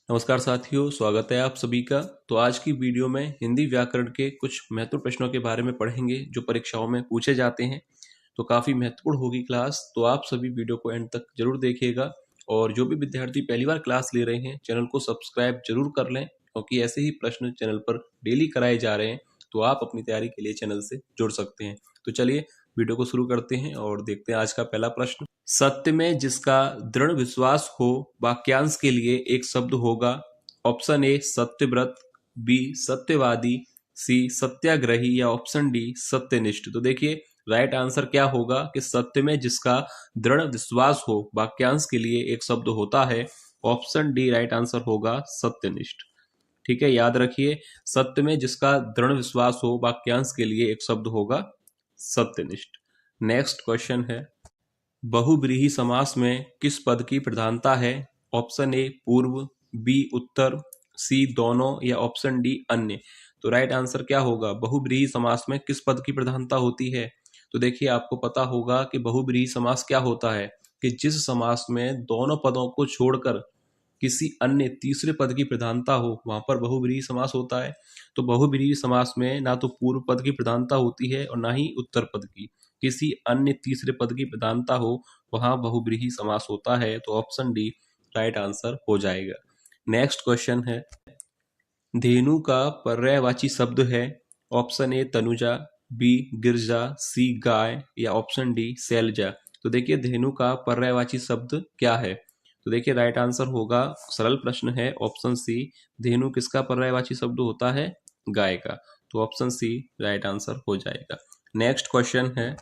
नमस्कार साथियों, स्वागत है आप सभी का। तो आज की वीडियो में हिंदी व्याकरण के कुछ महत्वपूर्ण प्रश्नों के बारे में पढ़ेंगे जो परीक्षाओं में पूछे जाते हैं। तो काफ़ी महत्वपूर्ण होगी क्लास, तो आप सभी वीडियो को एंड तक जरूर देखिएगा। और जो भी विद्यार्थी पहली बार क्लास ले रहे हैं, चैनल को सब्सक्राइब जरूर कर लें, क्योंकि ऐसे ही प्रश्न चैनल पर डेली कराए जा रहे हैं। तो आप अपनी तैयारी के लिए चैनल से जुड़ सकते हैं। तो चलिए वीडियो को शुरू करते हैं और देखते हैं आज का पहला प्रश्न। सत्य में जिसका दृढ़ विश्वास हो वाक्यांश के लिए एक शब्द होगा। ऑप्शन ए सत्यव्रत, बी सत्यवादी, सी सत्याग्रही या ऑप्शन डी सत्यनिष्ठ। तो देखिए राइट आंसर क्या होगा कि सत्य में जिसका दृढ़ विश्वास हो वाक्यांश के लिए एक शब्द होता है। ऑप्शन डी राइट आंसर होगा सत्यनिष्ठ। ठीक है, याद रखिए, सत्य में जिसका दृढ़ विश्वास हो वाक्यांश के लिए एक शब्द होगा सत्यनिष्ठ। नेक्स्ट क्वेश्चन है, बहुव्रीहि समास में किस पद की प्रधानता है। ऑप्शन ए पूर्व, बी उत्तर, सी दोनों या ऑप्शन डी अन्य। तो राइट आंसर क्या होगा, बहुव्रीहि समास में किस पद की प्रधानता होती है। तो देखिए आपको पता होगा कि बहुव्रीहि समास क्या होता है कि जिस समास में दोनों पदों को छोड़कर किसी अन्य तीसरे पद की प्रधानता हो, वहां पर बहुव्रीहि समास होता है। तो बहुव्रीहि समास में ना तो पूर्व पद की प्रधानता होती है और ना ही उत्तर पद की, किसी अन्य तीसरे पद की प्रधानता हो, वहां बहुव्रीहि समास होता है। तो ऑप्शन डी राइट आंसर हो जाएगा। नेक्स्ट क्वेश्चन है, धेनु का पर्यायवाची शब्द है। ऑप्शन ए तनुजा, बी गिरजा, सी गाय या ऑप्शन डी शैलजा। तो देखिए धेनु का पर्यायवाची शब्द क्या है। तो देखिए राइट आंसर होगा, सरल प्रश्न है, ऑप्शन सी। धेनु किसका पर्यायवाची शब्द होता है, गाय का। तो ऑप्शन सी राइट आंसर हो जाएगा। नेक्स्ट क्वेश्चन है,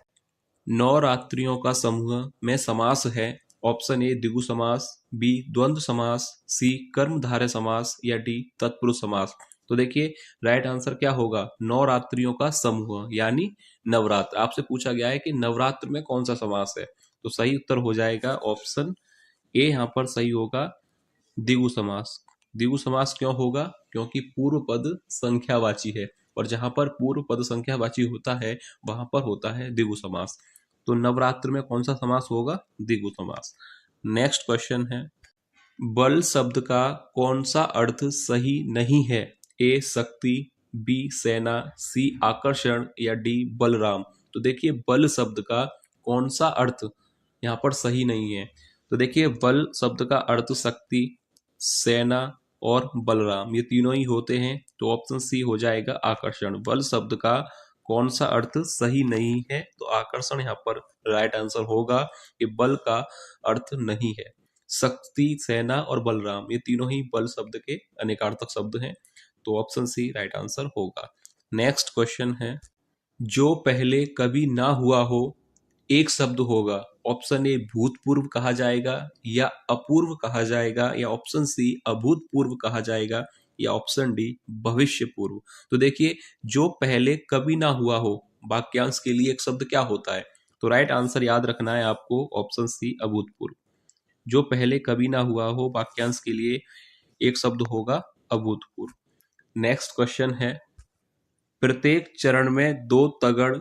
नवरात्रियों का समूह में समास है। ऑप्शन ए द्विगु समास, बी द्वंद्व समास, सी कर्मधारय समास या डी तत्पुरुष समास। तो देखिए राइट आंसर क्या होगा, नवरात्रियों का समूह यानी नवरात्र। आपसे पूछा गया है कि नवरात्र में कौन सा समास है, तो सही उत्तर हो जाएगा ऑप्शन ए। यहाँ पर सही होगा द्विगु समास। द्विगु समास क्यों होगा, क्योंकि पूर्व पद संख्यावाची है, और जहां पर पूर्व पद संख्यावाची होता है वहां पर होता है द्विगु समास। तो नवरात्र में कौन सा समास होगा, द्विगु समास। नेक्स्ट क्वेश्चन है, बल शब्द का कौन सा अर्थ सही नहीं है। ए शक्ति, बी सेना, सी आकर्षण या डी बलराम। तो देखिए बल शब्द का कौन सा अर्थ यहाँ पर सही नहीं है। तो देखिए बल शब्द का अर्थ शक्ति, सेना और बलराम, ये तीनों ही होते हैं। तो ऑप्शन सी हो जाएगा आकर्षण। बल शब्द का कौन सा अर्थ सही नहीं है, तो आकर्षण यहाँ पर राइट आंसर होगा कि बल का अर्थ नहीं है। शक्ति, सेना और बलराम, ये तीनों ही बल शब्द के अनेकार्थक शब्द हैं। तो ऑप्शन सी राइट आंसर होगा। नेक्स्ट क्वेश्चन है, जो पहले कभी ना हुआ हो एक शब्द होगा। ऑप्शन ए भूतपूर्व कहा जाएगा या अपूर्व कहा जाएगा या ऑप्शन सी अभूतपूर्व कहा जाएगा या ऑप्शन डी भविष्य पूर्व। तो देखिए जो पहले कभी ना हुआ हो वाक्यांश के लिए एक शब्द क्या होता है। तो राइट आंसर याद रखना है आपको, ऑप्शन सी अभूतपूर्व। जो पहले कभी ना हुआ हो वाक्यांश के लिए एक शब्द होगा अभूतपूर्व। नेक्स्ट क्वेश्चन है, प्रत्येक चरण में दो तगड़,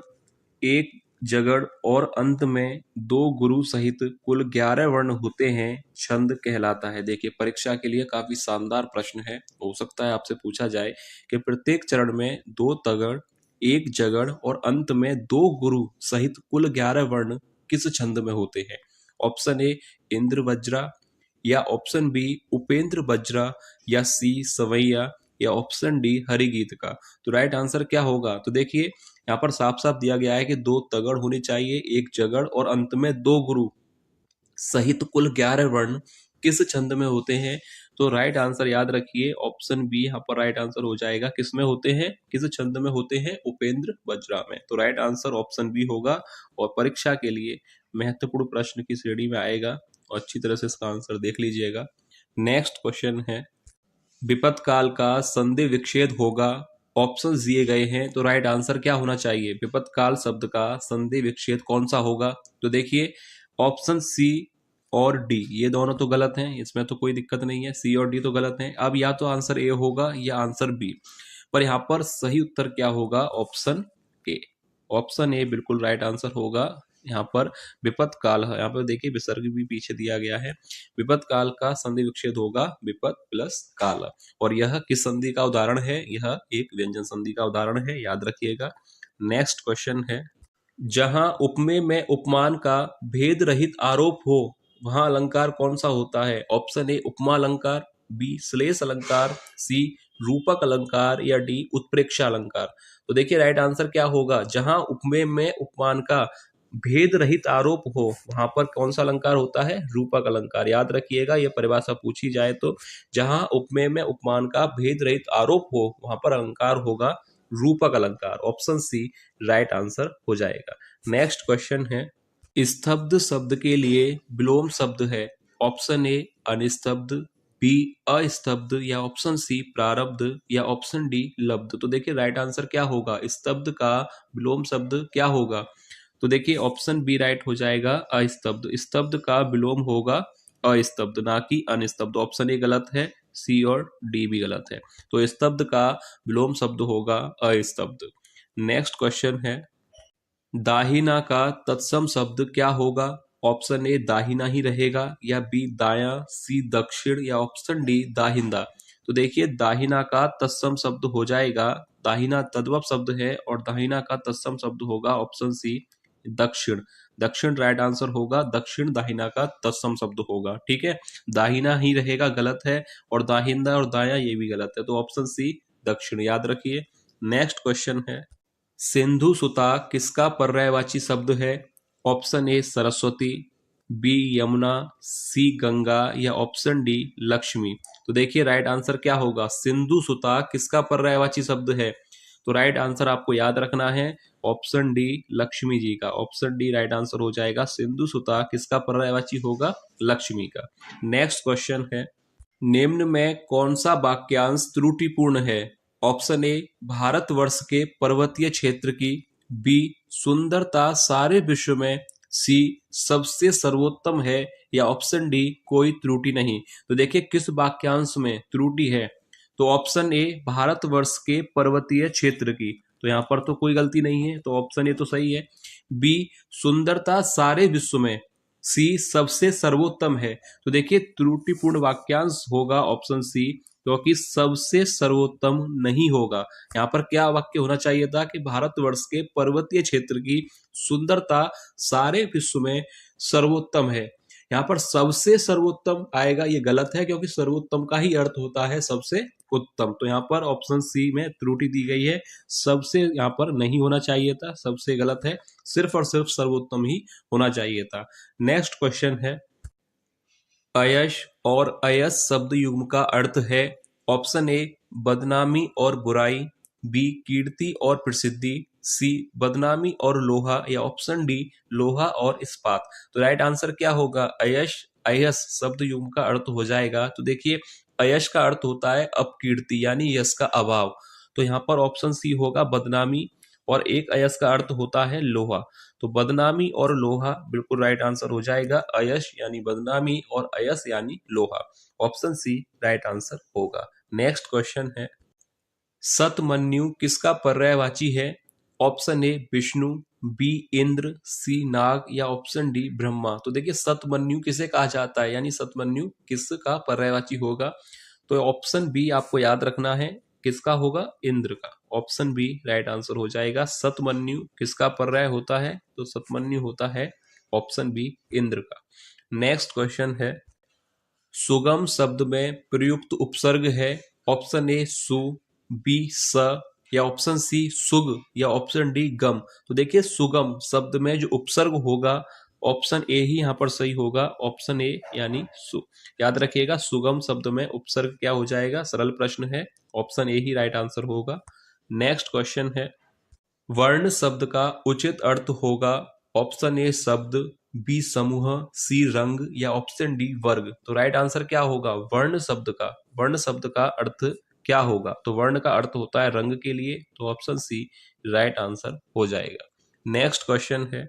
एक जगड़ और अंत में दो गुरु सहित कुल 11 वर्ण होते हैं, छंद कहलाता है। देखिए परीक्षा के लिए काफी शानदार प्रश्न है, हो सकता है आपसे पूछा जाए कि प्रत्येक चरण में दो तगड़, एक जगड़ और अंत में दो गुरु सहित कुल 11 वर्ण किस छंद में होते हैं। ऑप्शन ए इंद्र वज्रा या ऑप्शन बी उपेंद्र वज्रा या सी सवैया या ऑप्शन डी हरिगीत का। तो राइट आंसर क्या होगा, तो देखिए यहाँ पर साफ साफ दिया गया है कि दो तगड़ होनी चाहिए, एक जगड़ और अंत में दो गुरु सहित कुल 11 वर्ण किस छंद में होते हैं। तो राइट आंसर याद रखिए, ऑप्शन बी यहाँ पर राइट आंसर हो जाएगा। किस में होते हैं, किस छंद में होते हैं, उपेंद्र वज्रा में। तो राइट आंसर ऑप्शन बी होगा और परीक्षा के लिए महत्वपूर्ण प्रश्न की श्रेणी में आएगा, और अच्छी तरह से इसका आंसर देख लीजिएगा। नेक्स्ट क्वेश्चन है, विपत काल का संधि विच्छेद होगा। ऑप्शन दिए गए हैं, तो राइट आंसर क्या होना चाहिए, विपत काल शब्द का संधि विच्छेद कौन सा होगा। तो देखिए ऑप्शन सी और डी ये दोनों तो गलत हैं, इसमें तो कोई दिक्कत नहीं है, सी और डी तो गलत हैं। अब या तो आंसर ए होगा या आंसर बी, पर यहाँ पर सही उत्तर क्या होगा, ऑप्शन ए। ऑप्शन ए बिल्कुल राइट आंसर होगा। यहाँ पर विपत् काल है, यहाँ पर देखिए विसर्ग भी पीछे दिया गया है। विपत् काल का संधि विच्छेद होगा विपत् प्लस काल। और यह किस संधि का उदाहरण है? यह एक व्यंजन संधि का उदाहरण है, याद रखिएगा। नेक्स्ट क्वेश्चन है, जहां उपमेय में उपमान का भेद रहित आरोप हो वहां अलंकार कौन सा होता है? ऑप्शन ए उपमा अलंकार, बी श्लेष अलंकार, सी रूपक अलंकार या डी उत्प्रेक्षा अलंकार। तो देखिए राइट आंसर क्या होगा? जहां उपमेय में उपमान का भेद रहित आरोप हो वहां पर कौन सा अलंकार होता है? रूपक अलंकार। याद रखिएगा, यह परिभाषा पूछी जाए तो जहां उपमेय में उपमान का भेद रहित आरोप हो वहां पर अलंकार होगा रूपक अलंकार। ऑप्शन सी राइट आंसर हो जाएगा। नेक्स्ट क्वेश्चन है, स्तब्ध शब्द के लिए विलोम शब्द है। ऑप्शन ए अनिस्तब्ध, बी अस्तब्ध या ऑप्शन सी प्रारब्ध या ऑप्शन डी लब्ध। तो देखिए राइट आंसर क्या होगा? स्तब्ध का विलोम शब्द क्या होगा? तो देखिए ऑप्शन बी राइट हो जाएगा अस्तब्ध। स्तब्ध का विलोम होगा अस्तब्ध, ना कि अनिस्तब्ध। ऑप्शन ए गलत है, सी और डी भी गलत है। तो स्तब्ध का विलोम शब्द होगा अस्तब्ध। नेक्स्ट क्वेश्चन है, दाहिना का तत्सम शब्द क्या होगा? ऑप्शन ए दाहिना ही रहेगा या बी दायां, सी दक्षिण या ऑप्शन डी दाहिंदा। तो देखिए दाहिना का तत्सम शब्द हो जाएगा, दाहिना तद्भव शब्द है और दाहिना का तत्सम शब्द होगा ऑप्शन सी दक्षिण। दक्षिण राइट आंसर होगा, दक्षिण दाहिना का तत्सम शब्द होगा। ठीक है, दाहिना ही रहेगा गलत है और दाहिंदा और दायां ये भी गलत है। तो ऑप्शन सी दक्षिण, याद रखिए। नेक्स्ट क्वेश्चन है, सिंधु सुता किसका पर्यायवाची शब्द है? Option A Saraswati, B Yamuna, C Ganga या ऑप्शन डी लक्ष्मी। तो देखिए राइट आंसर क्या होगा? सिंधु सुता किसका पर्यायवाची शब्द है? तो राइट आंसर आपको याद रखना है ऑप्शन डी लक्ष्मी जी का। ऑप्शन डी राइट आंसर हो जाएगा, सिंधु सुता किसका पर्यायवाची होगा? लक्ष्मी का। नेक्स्ट क्वेश्चन है, निम्न में कौन सा वाक्यांश त्रुटिपूर्ण है? ऑप्शन ए भारतवर्ष के पर्वतीय क्षेत्र की, बी सुंदरता सारे विश्व में, सी सबसे सर्वोत्तम है या ऑप्शन डी कोई त्रुटि नहीं। तो देखिए किस वाक्यांश में त्रुटि है? तो ऑप्शन ए भारतवर्ष के पर्वतीय क्षेत्र की, तो यहां पर तो कोई गलती नहीं है, तो ऑप्शन ए तो सही है। बी सुंदरता सारे विश्व में, सी सबसे सर्वोत्तम है। तो देखिए त्रुटिपूर्ण वाक्यांश होगा ऑप्शन सी, क्योंकि सबसे सर्वोत्तम नहीं होगा। यहाँ पर क्या वाक्य होना चाहिए था कि भारतवर्ष के पर्वतीय क्षेत्र की सुंदरता सारे विश्व में सर्वोत्तम है। यहाँ पर सबसे सर्वोत्तम आएगा, ये गलत है, क्योंकि सर्वोत्तम का ही अर्थ होता है सबसे उत्तम। तो यहाँ पर ऑप्शन सी में त्रुटि दी गई है, सबसे यहाँ पर नहीं होना चाहिए था, सबसे गलत है, सिर्फ और सिर्फ सर्वोत्तम ही होना चाहिए था। नेक्स्ट क्वेश्चन है, अयश और अयस शब्द युग्म का अर्थ है। ऑप्शन ए बदनामी और बुराई, बी कीर्ति और प्रसिद्धि, सी बदनामी और लोहा या ऑप्शन डी लोहा और इस्पात। तो राइट आंसर क्या होगा? अयश अयस शब्द युग्म का अर्थ हो जाएगा। तो देखिए अयश का अर्थ होता है अपकीर्ति यानी यश का अभाव। तो यहाँ पर ऑप्शन सी होगा बदनामी, और एक अयस का अर्थ होता है लोहा। तो बदनामी और लोहा बिल्कुल राइट आंसर हो जाएगा। अयश यानी बदनामी और अयस यानी लोहा। ऑप्शन सी राइट आंसर होगा। नेक्स्ट क्वेश्चन है, सतमन्यु किसका पर्यायवाची है? Option A Vishnu, B Indra, C नाग या ऑप्शन डी ब्रह्मा। तो देखिए सतमन्यु किसे कहा जाता है, यानी सतमन्यु किसका पर्यायवाची होगा? तो ऑप्शन बी आपको याद रखना है, किसका होगा? इंद्र का। ऑप्शन बी राइट आंसर हो जाएगा। सतमन्यु किसका पर्याय होता है? तो सतमन्यु होता है ऑप्शन बी इंद्र का। नेक्स्ट क्वेश्चन है, सुगम शब्द में प्रयुक्त उपसर्ग है। ऑप्शन ए सु, बी स या ऑप्शन सी सुग या ऑप्शन डी गम। तो देखिए सुगम शब्द में जो उपसर्ग होगा ऑप्शन ए ही यहाँ पर सही होगा, ऑप्शन ए यानी सु। याद रखिएगा सुगम शब्द में उपसर्ग क्या हो जाएगा? सरल प्रश्न है, ऑप्शन ए ही राइट आंसर होगा। नेक्स्ट क्वेश्चन है, वर्ण शब्द का उचित अर्थ होगा। ऑप्शन ए शब्द, बी समूह, सी रंग या ऑप्शन डी वर्ग। तो राइट आंसर क्या होगा? वर्ण शब्द का अर्थ क्या होगा? तो वर्ण का अर्थ होता है रंग के लिए, तो ऑप्शन सी राइट आंसर हो जाएगा। नेक्स्ट क्वेश्चन है,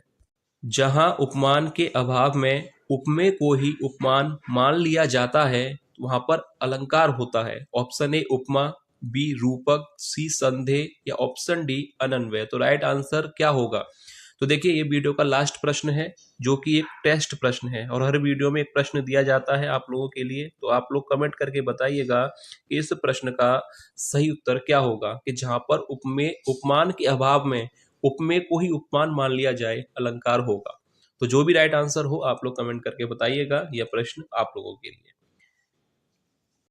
जहां उपमान के अभाव में उपमेय को ही उपमान मान लिया जाता है वहां पर अलंकार होता है। ऑप्शन ए उपमा, बी रूपक, सी संदेह या ऑप्शन डी अनन्वय। तो राइट आंसर क्या होगा? तो देखिए ये वीडियो का लास्ट प्रश्न है, जो कि एक टेस्ट प्रश्न है और हर वीडियो में एक प्रश्न दिया जाता है आप लोगों के लिए। तो आप लोग कमेंट करके बताइएगा कि इस प्रश्न का सही उत्तर क्या होगा, कि जहां पर उपमेय उपमान के अभाव में उपमेय को ही उपमान मान लिया जाए अलंकार होगा। तो जो भी राइट आंसर हो आप लोग कमेंट करके बताइएगा, यह प्रश्न आप लोगों के लिए।